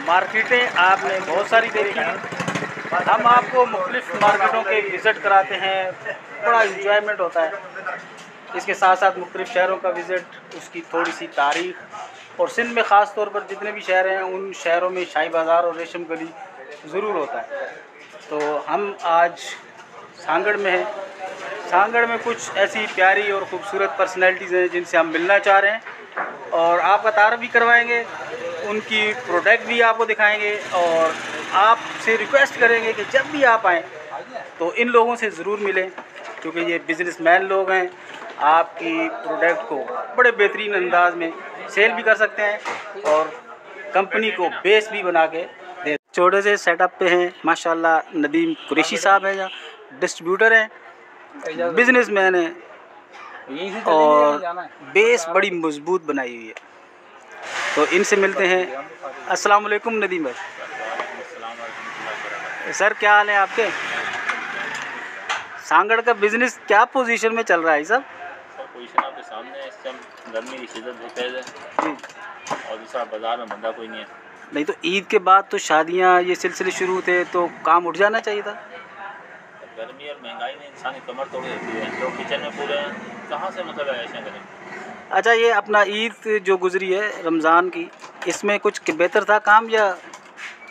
मार्केटें आपने बहुत सारी देखी, हम आपको मुख्तलिफ मार्केटों के विज़िट कराते हैं, बड़ा इंजॉयमेंट होता है। इसके साथ साथ मुख्तलिफ शहरों का विज़िट, उसकी थोड़ी सी तारीख़, और सिंध में ख़ास तौर पर जितने भी शहर हैं उन शहरों में शाही बाज़ार और रेशम गली ज़रूर होता है। तो हम आज सांगड़ में हैं। सांगड़ में कुछ ऐसी प्यारी और ख़ूबसूरत पर्सनैलिटीज़ हैं जिनसे हम मिलना चाह रहे हैं और आपका तारुफ भी करवाएंगे, उनकी प्रोडक्ट भी आपको दिखाएंगे और आपसे रिक्वेस्ट करेंगे कि जब भी आप आएँ तो इन लोगों से ज़रूर मिलें, क्योंकि ये बिज़नेसमैन लोग हैं। आपकी प्रोडक्ट को बड़े बेहतरीन अंदाज में सेल भी कर सकते हैं और कंपनी को बेस भी बना के दे। छोटे से सेटअप पे हैं माशाल्लाह। नदीम कुरैशी साहब हैं, या डिस्ट्रीब्यूटर हैं, बिज़नेसमैन हैं और बेस बड़ी मजबूत बनाई हुई है। तो इनसे मिलते हैं। अस्सलाम वालेकुम नदीम भाई। सर क्या हाल है आपके? सांगड़ का बिज़नेस क्या पोजीशन में चल रहा है सब? पोजीशन आपके सामने है। इस टाइम गर्मी की सीज़न है तेज़ है जी, और दूसरा बाज़ार में बंदा कोई नहीं है। नहीं तो ईद के बाद तो शादियां ये सिलसिले शुरू थे, तो काम उठ जाना चाहिए था। गर्मी और महंगाई ने इंसान की कमर तोड़ देती है। लोग किचन में पूरे हैं, कहाँ से मतलब ऐसा करें। अच्छा, ये अपना ईद जो गुजरी है रमज़ान की, इसमें कुछ बेहतर था काम या?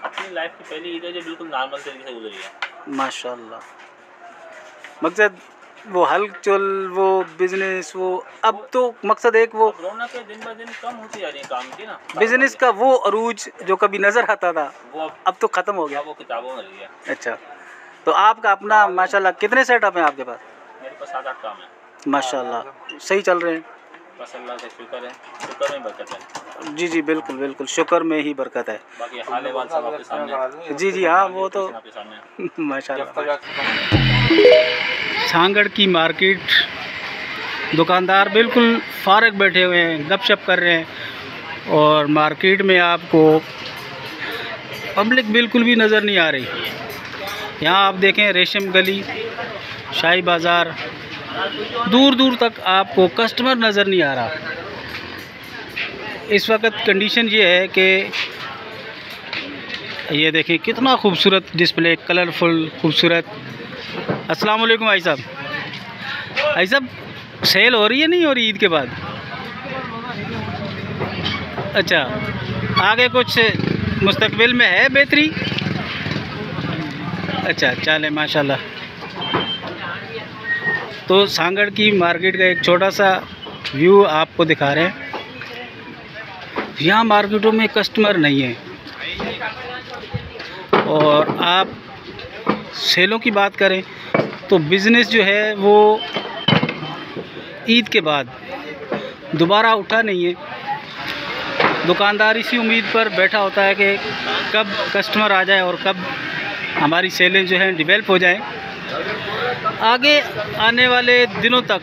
अपनी लाइफ की पहली ईद है जो बिल्कुल नॉर्मल तरीके से गुजरी है माशाल्लाह। मकसद वो हलचल, वो बिज़नेस, वो अब तो मकसद एक वो रौनक के दिन ब दिन कम होती जा रही है काम की ना। बिज़नेस का वो अरूज जो कभी नज़र आता था वो अब तो ख़त्म हो गया। वो किताबों में रही है। अच्छा, तो आपका अपना माशाल्लाह कितने सेटअप हैं आपके पास? मेरे पास 7-8 काम है माशाल्लाह, सही चल रहे हैं। बस अल्लाह का शुक्र है, शुक्र में बरकत है। जी जी बिल्कुल बिल्कुल, शुक्र में ही बरकत है। बाकी हाल वाल सब आपके सामने। जी जी हाँ, वो तो माशाल्लाह। सांगड़ की मार्केट, दुकानदार बिल्कुल फारग बैठे हुए हैं, गपशप कर रहे हैं और मार्केट में आपको पब्लिक बिल्कुल भी नज़र नहीं आ रही। यहाँ आप देखें रेशम गली, शाही बाज़ार, दूर दूर तक आपको कस्टमर नज़र नहीं आ रहा। इस वक्त कंडीशन ये है कि ये देखें कितना खूबसूरत डिस्प्ले, कलरफुल खूबसूरत। अस्सलाम वालेकुम भाई साहब। भाई साहब, सेल हो रही है नहीं हो रही ईद के बाद? अच्छा, आगे कुछ मुस्तकबिल में है बेहतरी? अच्छा, चले माशाल्लाह। तो सांगड़ की मार्केट का एक छोटा सा व्यू आपको दिखा रहे हैं। यहाँ मार्केटों में कस्टमर नहीं है और आप सेलों की बात करें तो बिज़नेस जो है वो ईद के बाद दोबारा उठा नहीं है। दुकानदार इसी उम्मीद पर बैठा होता है कि कब कस्टमर आ जाए और कब हमारी सेलें जो हैं डेवलप हो जाएं। आगे आने वाले दिनों तक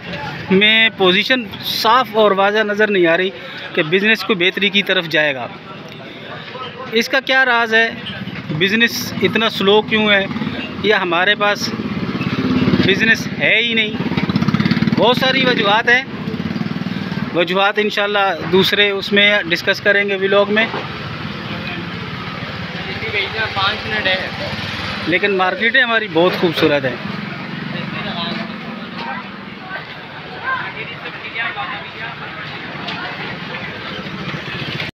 में पोजीशन साफ़ और वाज़ह नज़र नहीं आ रही कि बिज़नेस को बेहतरी की तरफ जाएगा। इसका क्या राज है? बिज़नेस इतना स्लो क्यों है, या हमारे पास बिज़नेस है ही नहीं? बहुत सारी वजूहात हैं। वजूहात इंशाल्लाह दूसरे उसमें डिस्कस करेंगे व्लॉग में। 5 मिनट है, लेकिन मार्केटें हमारी बहुत खूबसूरत हैं।